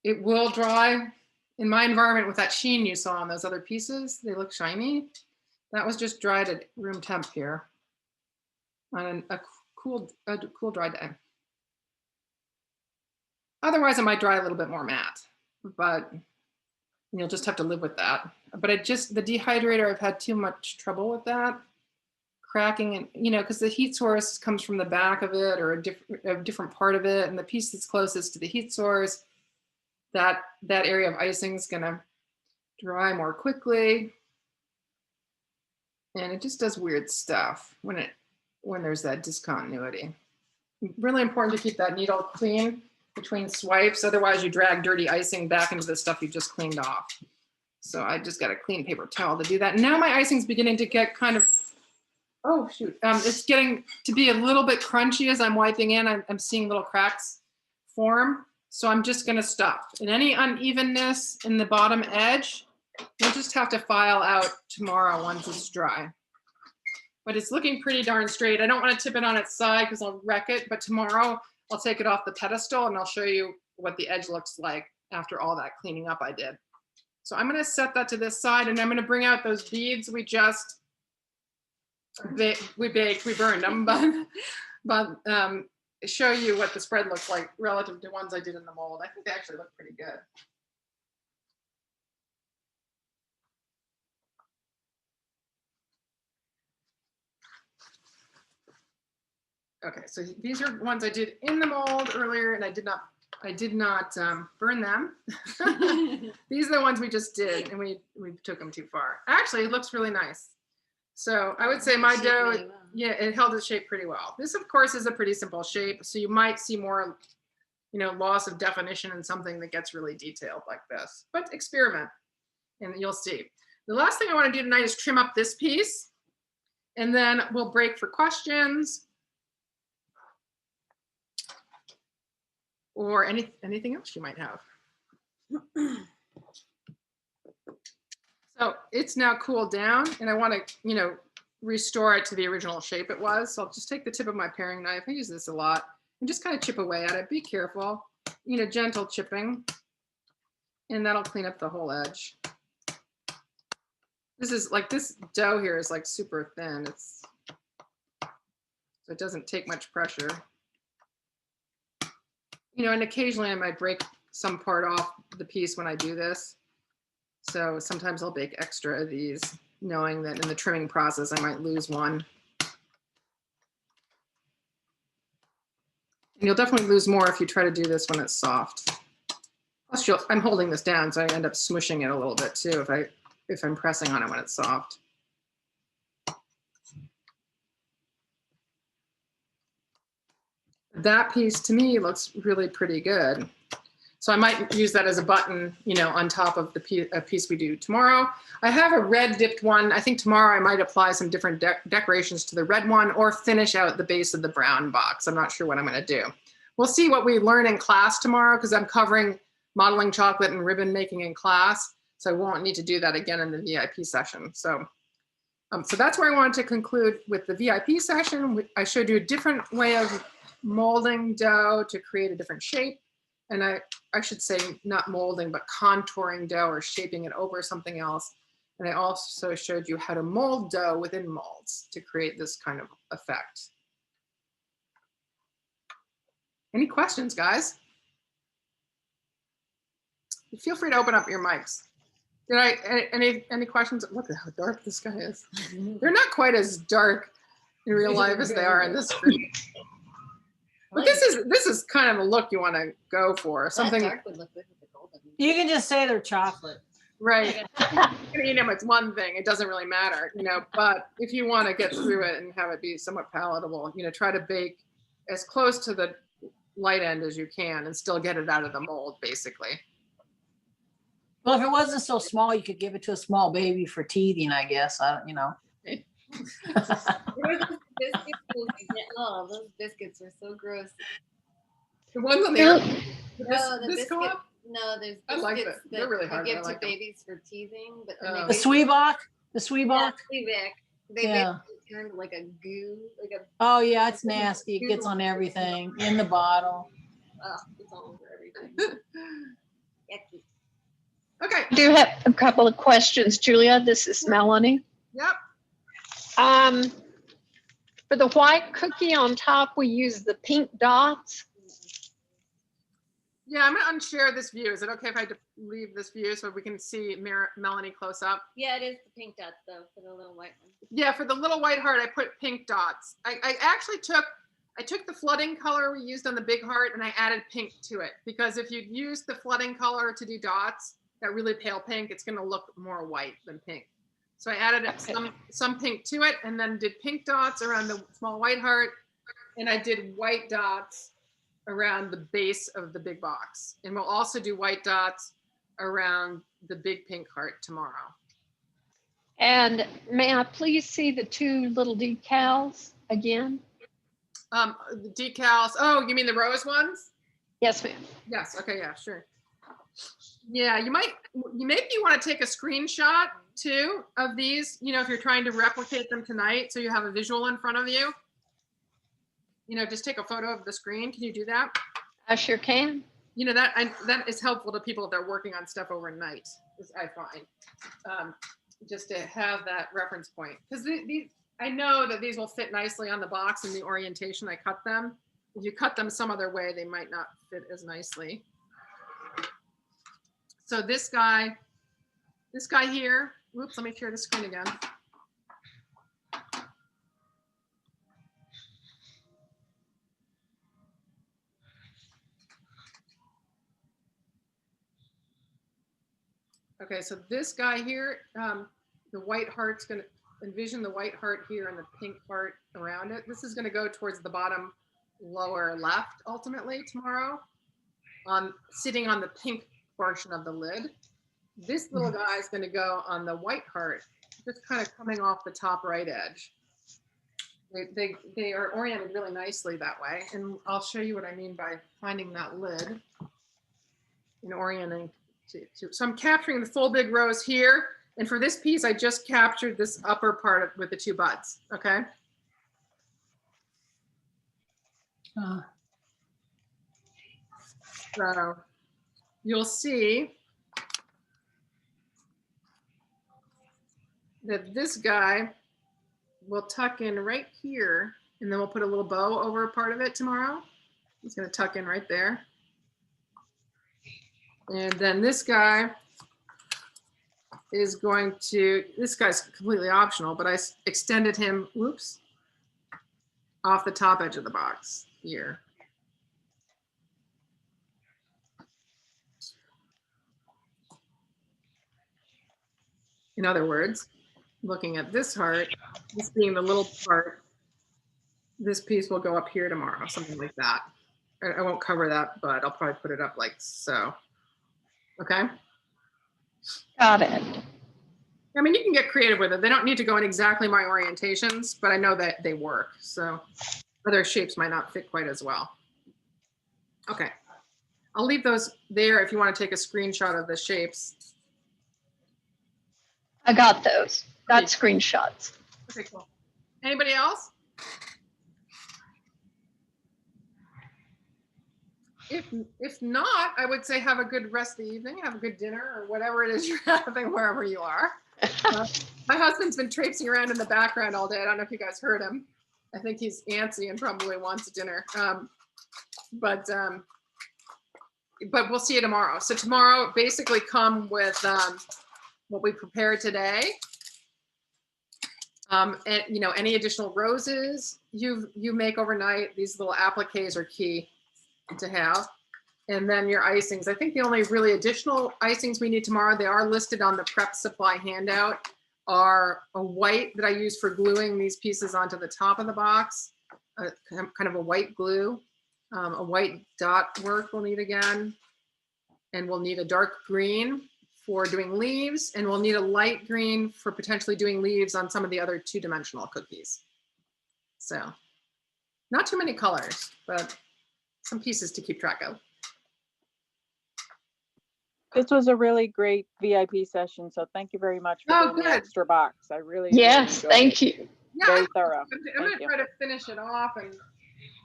it will dry in my environment with that sheen you saw on those other pieces. They look shiny. That was just dried at room temp here on a cool, dry day. Otherwise, it might dry a little bit more matte, but you'll just have to live with that. But the dehydrator, I've had too much trouble with that. Cracking, and you know, because the heat source comes from the back of it or a different part of it, and the piece that's closest to the heat source, that area of icing is gonna dry more quickly, and it just does weird stuff when there's that discontinuity. Really important to keep that needle clean between swipes, otherwise you drag dirty icing back into the stuff you just cleaned off. So I just got a clean paper towel to do that. And now my icing's beginning to get kind of, oh shoot, it's getting to be a little bit crunchy as I'm wiping in. I'm seeing little cracks form. So I'm just gonna stop. And any unevenness in the bottom edge, we'll just have to file out tomorrow once it's dry. But it's looking pretty darn straight. I don't wanna tip it on its side because I'll wreck it, but tomorrow I'll take it off the pedestal and I'll show you what the edge looks like after all that cleaning up I did. So I'm gonna set that to this side, and I'm gonna bring out those beads we just we burned them, but show you what the spread looks like relative to ones I did in the mold. I think they actually look pretty good. Okay, so these are ones I did in the mold earlier, and I did not burn them. These are the ones we just did, and we took them too far. Actually, it looks really nice. So I would say my dough, really well. Yeah, it held its shape pretty well. This, of course, is a pretty simple shape, so you might see more, you know, loss of definition in something that gets really detailed like this. But experiment, and you'll see. The last thing I want to do tonight is trim up this piece, and then we'll break for questions or anything else you might have. So it's now cooled down, and I want to, you know, restore it to the original shape it was. So I'll just take the tip of my paring knife. I use this a lot, and just kind of chip away at it. Be careful, you know, gentle chipping, and that'll clean up the whole edge. This is like, this dough here is like super thin. So it doesn't take much pressure. You know, and occasionally I might break some part off the piece when I do this. So sometimes I'll bake extra of these, knowing that in the trimming process, I might lose one. And you'll definitely lose more if you try to do this when it's soft. Plus, I'm holding this down, so I end up smushing it a little bit too if I'm pressing on it when it's soft. That piece to me looks really pretty good. So I might use that as a button, you know, on top of the piece we do tomorrow. I have a red dipped one. I think tomorrow I might apply some different decorations to the red one or finish out the base of the brown box. I'm not sure what I'm going to do. We'll see what we learn in class tomorrow because I'm covering modeling chocolate and ribbon making in class. So I won't need to do that again in the VIP session. So that's where I wanted to conclude with the VIP session. I showed you a different way of molding dough to create a different shape. And I should say not molding, but contouring dough or shaping it over something else. And I also showed you how to mold dough within molds to create this kind of effect. Any questions, guys? Feel free to open up your mics. Any questions? Look at how dark this guy is. They're not quite as dark in real life as they are in this screen. But this is kind of a look you want to go for. Something That dark would look good with the golden. You can just say they're chocolate. right. You know, it's one thing. It doesn't really matter, you know. But if you want to get through it and have it be somewhat palatable, you know, try to bake as close to the light end as you can and still get it out of the mold, basically. Well, if it wasn't so small, you could give it to a small baby for teething, I guess. You know. Oh, those biscuits are so gross. The ones on the No, this the biscuit. co-op? No, there's I like biscuits that. They're really hard. I give I like to them. babies for teething, but Oh. The Sweebach. The yeah, Sweebach. they Yeah. turned like a goo, like a Oh yeah, it's nasty. It gets on everything in the bottle. it's all over everything. Yucky. Okay. I do have a couple of questions, Julia. This is Melanie. Yep. For the white cookie on top, we use the pink dots. Yeah, I'm gonna unshare this view. Is it okay if I leave this view so we can see Melanie close up? Yeah, it is the pink dots though for the little white one. Yeah, for the little white heart, I put pink dots. I actually took the flooding color we used on the big heart and I added pink to it because if you use the flooding color to do dots, that really pale pink, it's gonna look more white than pink. So I added some pink to it and then did pink dots around the small white heart and I did white dots around the base of the big box. And we'll also do white dots around the big pink heart tomorrow. And may I please see the two little decals again? The decals, oh, you mean the rose ones? Yes, ma'am. Yes, okay, yeah, sure. Yeah, maybe you want to take a screenshot too of these, you know, if you're trying to replicate them tonight so you have a visual in front of you. You know, just take a photo of the screen. Can you do that? I sure can. You know, that is helpful to people if they're working on stuff overnight, I find. Just to have that reference point. Because I know that these will fit nicely on the box in the orientation I cut them. If you cut them some other way, they might not fit as nicely. So this guy here, whoops, let me share the screen again. Okay, so this guy here, the white heart's gonna envision the white heart here and the pink heart around it. This is gonna go towards the bottom lower left ultimately tomorrow, sitting on the pink portion of the lid. This little guy is gonna go on the white heart, just kind of coming off the top right edge. They are oriented really nicely that way. And I'll show you what I mean by finding that lid and orienting. So I'm capturing the full big rose here. And for this piece, I just captured this upper part with the two buds, okay? So you'll see that this guy will tuck in right here and then we'll put a little bow over a part of it tomorrow. It's gonna tuck in right there. And then this guy is going to, this guy's completely optional, but I extended him, whoops, off the top edge of the box here. In other words, looking at this heart, this being the little part, this piece will go up here tomorrow, something like that. I won't cover that, but I'll probably put it up like so. Okay. Got it. I mean, you can get creative with it. They don't need to go in exactly my orientations, but I know that they work. So other shapes might not fit quite as well. Okay. I'll leave those there if you want to take a screenshot of the shapes. I got those. Got Okay. screenshots. Okay, cool. Anybody else? If not, I would say have a good rest of the evening, have a good dinner or whatever it is you're having wherever you are. My husband's been traipsing around in the background all day. I don't know if you guys heard him. I think he's antsy and probably wants dinner. But we'll see you tomorrow. So tomorrow, basically come with what we prepared today. And you know, any additional roses you make overnight, these little appliques are key to have. And then your icings. I think the only really additional icings we need tomorrow, they are listed on the prep supply handout, are a white that I use for gluing these pieces onto the top of the box, kind of a white glue, a white dot work we'll need again, and we'll need a dark green for doing leaves, and we'll need a light green for potentially doing leaves on some of the other two-dimensional cookies. So not too many colors, but some pieces to keep track of. This was a really great VIP session, so thank you very much for doing the good. extra box. I really Yes, enjoyed thank it. you. Yeah, Very thorough. I'm Thank gonna you. try to finish it off and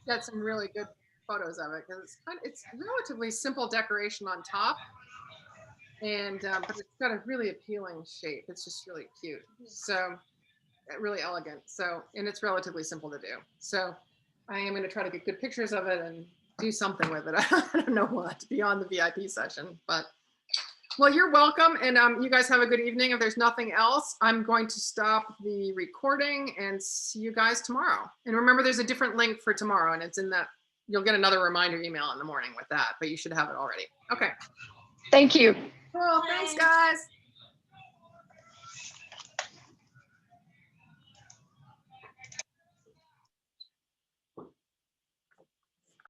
get some really good photos of it because it's relatively simple decoration on top, and but it's got a really appealing shape. It's just really cute, so really elegant. So, and it's relatively simple to do. So I am going to try to get good pictures of it and do something with it. I don't know what beyond the VIP session, but well, you're welcome. And you guys have a good evening. If there's nothing else, I'm going to stop the recording and see you guys tomorrow. And remember, there's a different link for tomorrow, and it's in that. You'll get another reminder email in the morning with that, but you should have it already. Okay. Thank you. Cool. Thanks, guys.